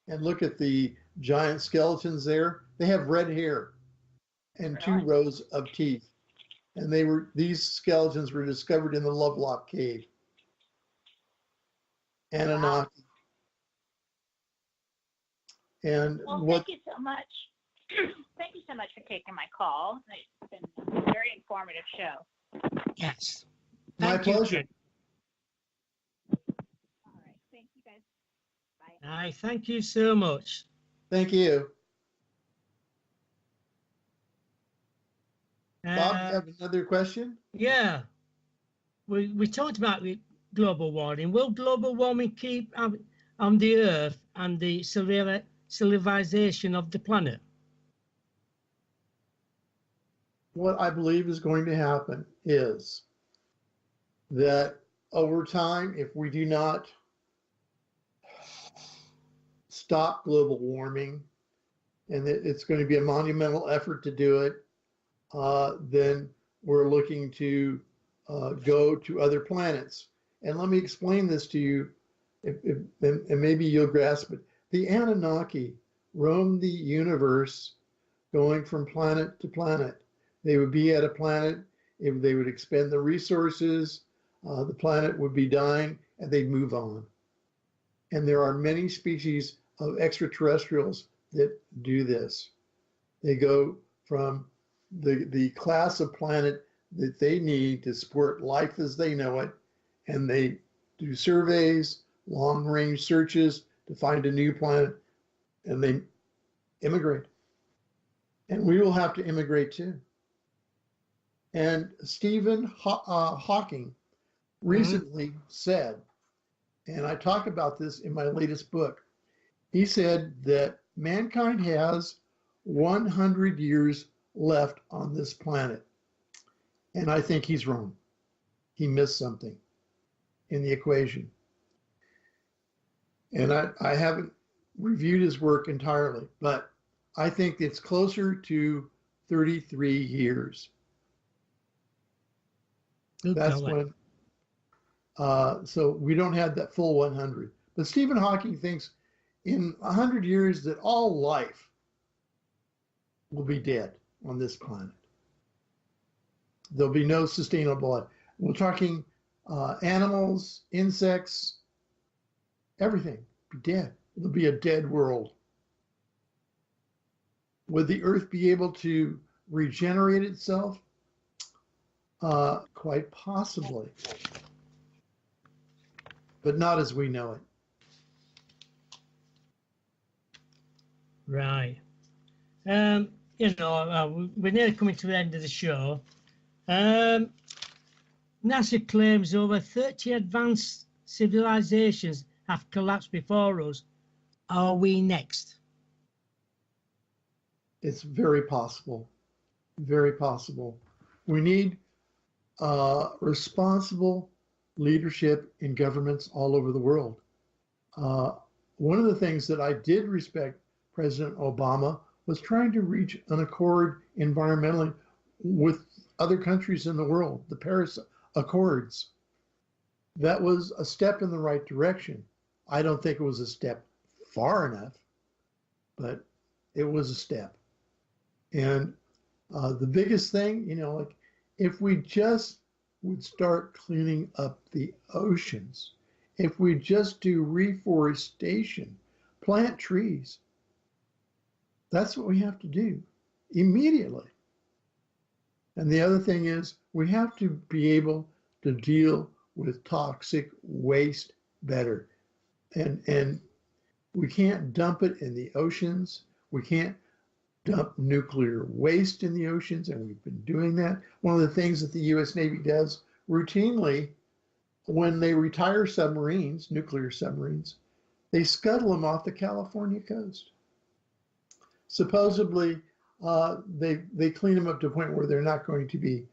S2: and look at the giant skeletons there, they have red hair and 2 rows of teeth. And these skeletons were discovered in the Lovelock Cave. Anunnaki. And
S6: well, thank you so much. Thank you so much for taking my call. It's been a very informative show.
S1: Yes.
S2: My pleasure.
S6: All right. Thank you, guys. Bye.
S1: Thank you so much.
S2: Thank you. Bob, you have another question?
S1: Yeah. We talked about global warming. Will global warming keep on the Earth and the civilization of the planet?
S2: What I believe is going to happen is that over time, if we do not stop global warming, and it's going to be a monumental effort to do it, then we're looking to go to other planets. And let me explain this to you, and maybe you'll grasp it. The Anunnaki roamed the universe going from planet to planet. They would be at a planet, if they would expend the resources, the planet would be dying, and they'd move on. And there are many species of extraterrestrials that do this. They go from the class of planet that they need to support life as they know it, and they do surveys, long-range searches to find a new planet, and they immigrate. And we will have to immigrate too. And Stephen Hawking recently said, and I talk about this in my latest book, he said that mankind has 100 years left on this planet. And I think he's wrong. He missed something in the equation. And I haven't reviewed his work entirely, but I think it's closer to 33 years. That's when, so we don't have that full 100. But Stephen Hawking thinks in 100 years that all life will be dead on this planet. There'll be no sustainable life. We're talking animals, insects, everything be dead. It'll be a dead world. Would the earth be able to regenerate itself? Quite possibly, but not as we know it.
S1: Right. We're nearly coming to the end of the show. NASA claims over 30 advanced civilizations have collapsed before us. Are we next?
S2: It's very possible. Very possible. We need responsible leadership in governments all over the world. One of the things that I did respect President Obama was trying to reach an accord environmentally with other countries in the world, the Paris Accords. That was a step in the right direction. I don't think it was a step far enough, but it was a step. And the biggest thing, like if we just would start cleaning up the oceans, if we just do reforestation, plant trees, that's what we have to do immediately. And the other thing is we have to be able to deal with toxic waste better. And we can't dump it in the oceans. We can't dump nuclear waste in the oceans, and we've been doing that. One of the things that the U.S. Navy does routinely when they retire submarines, nuclear submarines, they scuttle them off the California coast. Supposedly, they clean them up to a point where they're not going to be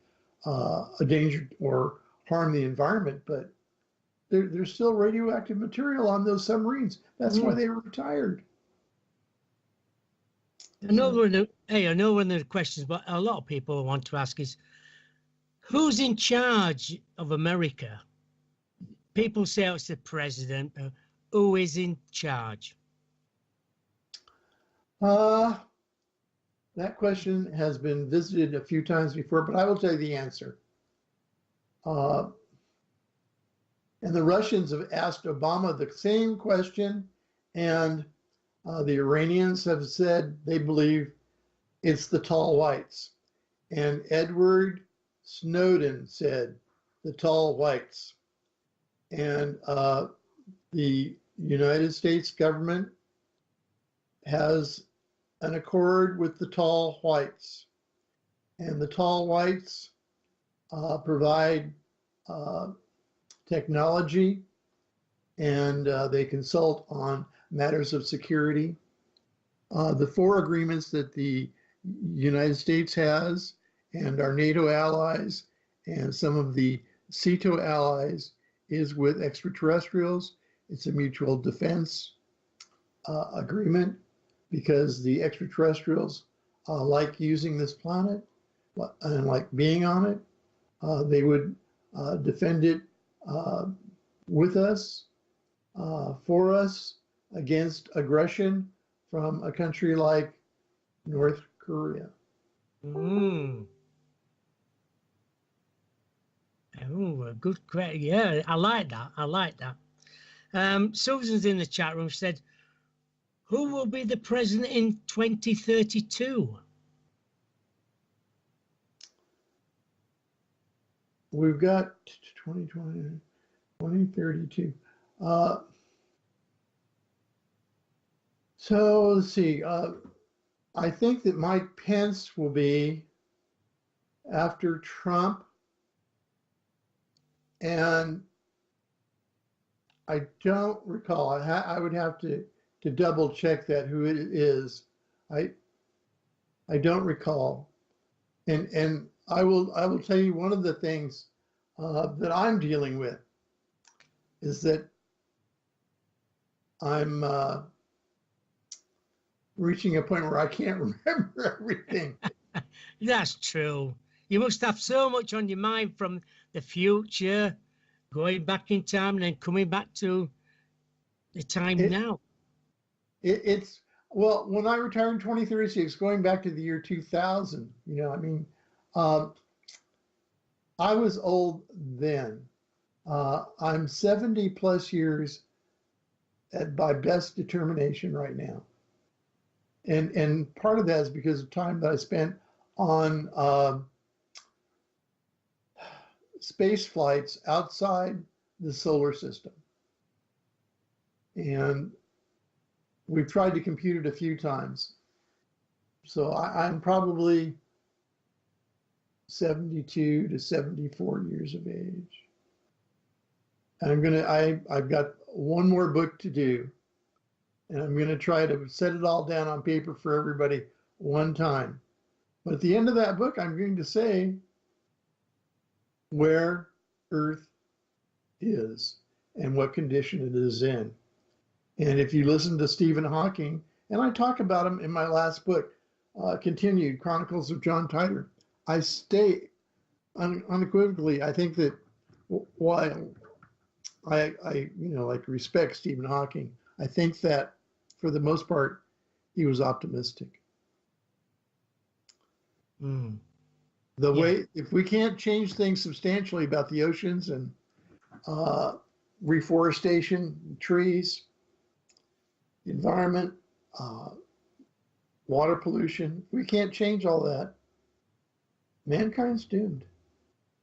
S2: a danger or harm the environment, but there's still radioactive material on those submarines. That's why they were retired.
S1: I know one of the questions, but a lot of people want to ask is, who's in charge of America? People say it's the president, but who is in charge?
S2: That question has been visited a few times before, but I will tell you the answer. And the Russians have asked Obama the same question, and the Iranians have said they believe it's the tall whites. And Edward Snowden said the tall whites. And the United States government has an accord with the tall whites. And the tall whites provide technology, and they consult on matters of security. The 4 agreements that the United States has and our NATO allies and some of the CETO allies is with extraterrestrials. It's a mutual defense agreement because the extraterrestrials like using this planet and like being on it. They would defend it with us, for us, against aggression from a country like North Korea.
S1: Oh, a good question. Yeah, I like that. I like that. Susan's in the chat room. She said, who will be the president in 2032?
S2: We've got 2020, 2032. So let's see. I think that Mike Pence will be after Trump. And I don't recall. I would have to double check that who it is. I don't recall. And I will tell you one of the things that I'm dealing with is that I'm reaching a point where I can't remember everything.
S1: That's true. You must have so much on your mind from the future, going back in time and then coming back to the time now.
S2: It's, well, when I retired in 2036, going back to the year 2000, I mean, I was old then. I'm 70 plus years by best determination right now. And part of that is because of time that I spent on space flights outside the solar system. And we've tried to compute it a few times. So I'm probably 72 to 74 years of age. And I've got one more book to do. And I'm gonna try to set it all down on paper for everybody one time. But at the end of that book, I'm going to say where Earth is and what condition it is in. And if you listen to Stephen Hawking, and I talk about him in my last book, Continued, Chronicles of John Titor, I state unequivocally, I think that while I like respect Stephen Hawking, I think that for the most part, he was optimistic. The way, if we can't change things substantially about the oceans and reforestation, trees, the environment, water pollution, we can't change all that, mankind's doomed.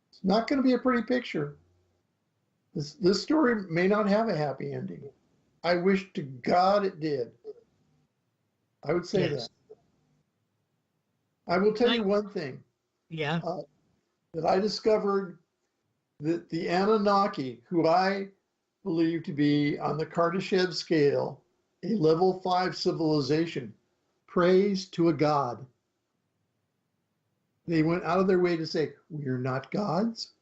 S2: It's not going to be a pretty picture. This story may not have a happy ending. I wish to God it did. I would say
S1: Yes.
S2: that. I will tell you one thing.
S1: Yeah.
S2: That I discovered that the Anunnaki, who I believe to be on the Kardashev scale, a level 5 civilization, prays to a god. They went out of their way to say, we are not gods.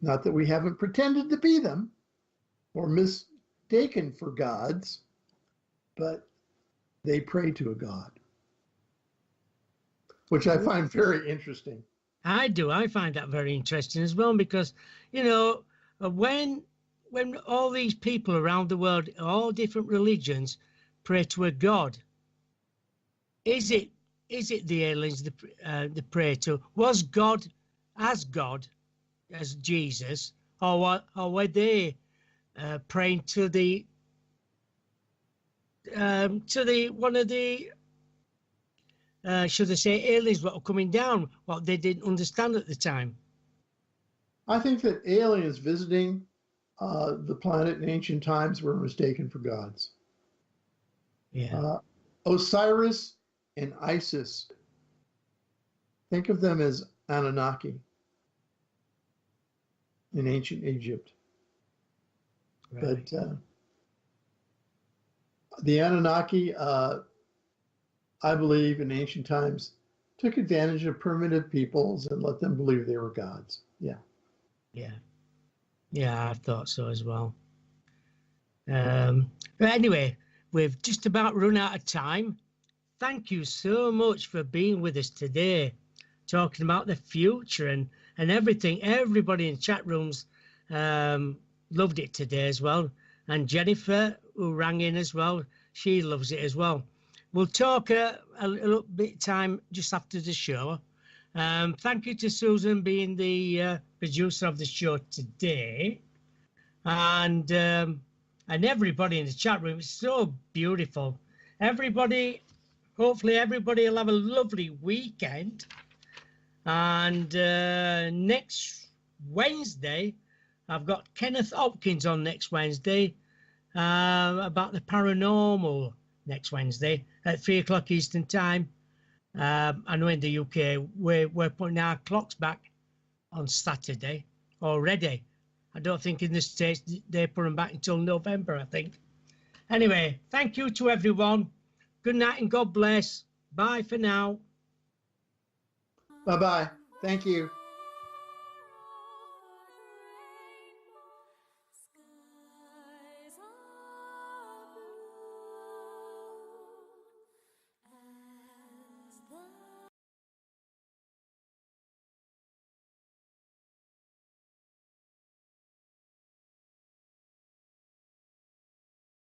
S2: Not that we haven't pretended to be them or mistaken for gods, but they pray to a god, which I find very interesting.
S1: I do. I find that very interesting as well because, you know, when all these people around the world, all different religions, pray to a god, is it the aliens they pray to? Was God as Jesus, or were they praying to the one of the should I say aliens that were coming down, what they didn't understand at the time?
S2: I think that aliens visiting the planet in ancient times were mistaken for gods.
S1: Yeah.
S2: Osiris and Isis, think of them as Anunnaki in ancient Egypt.
S1: Right.
S2: But the Anunnaki, I believe, in ancient times, took advantage of primitive peoples and let them believe they were gods. Yeah.
S1: Yeah, I thought so as well. But anyway, we've just about run out of time. Thank you so much for being with us today, talking about the future and everything. Everybody in chat rooms loved it today as well. And Jennifer, who rang in as well, she loves it as well. We'll talk a little bit time just after the show. Thank you to Susan being the producer of the show today, and everybody in the chat room. It's so beautiful. Everybody, hopefully everybody will have a lovely weekend. And next Wednesday, I've got Kenneth Hopkins on next Wednesday about the paranormal next Wednesday at 3 o'clock Eastern time. I know in the UK we're putting our clocks back on Saturday already. I don't think in the States they put them back until November, I think. Anyway, thank you to everyone. Good night and God bless. Bye for now.
S2: Bye-bye. Thank you.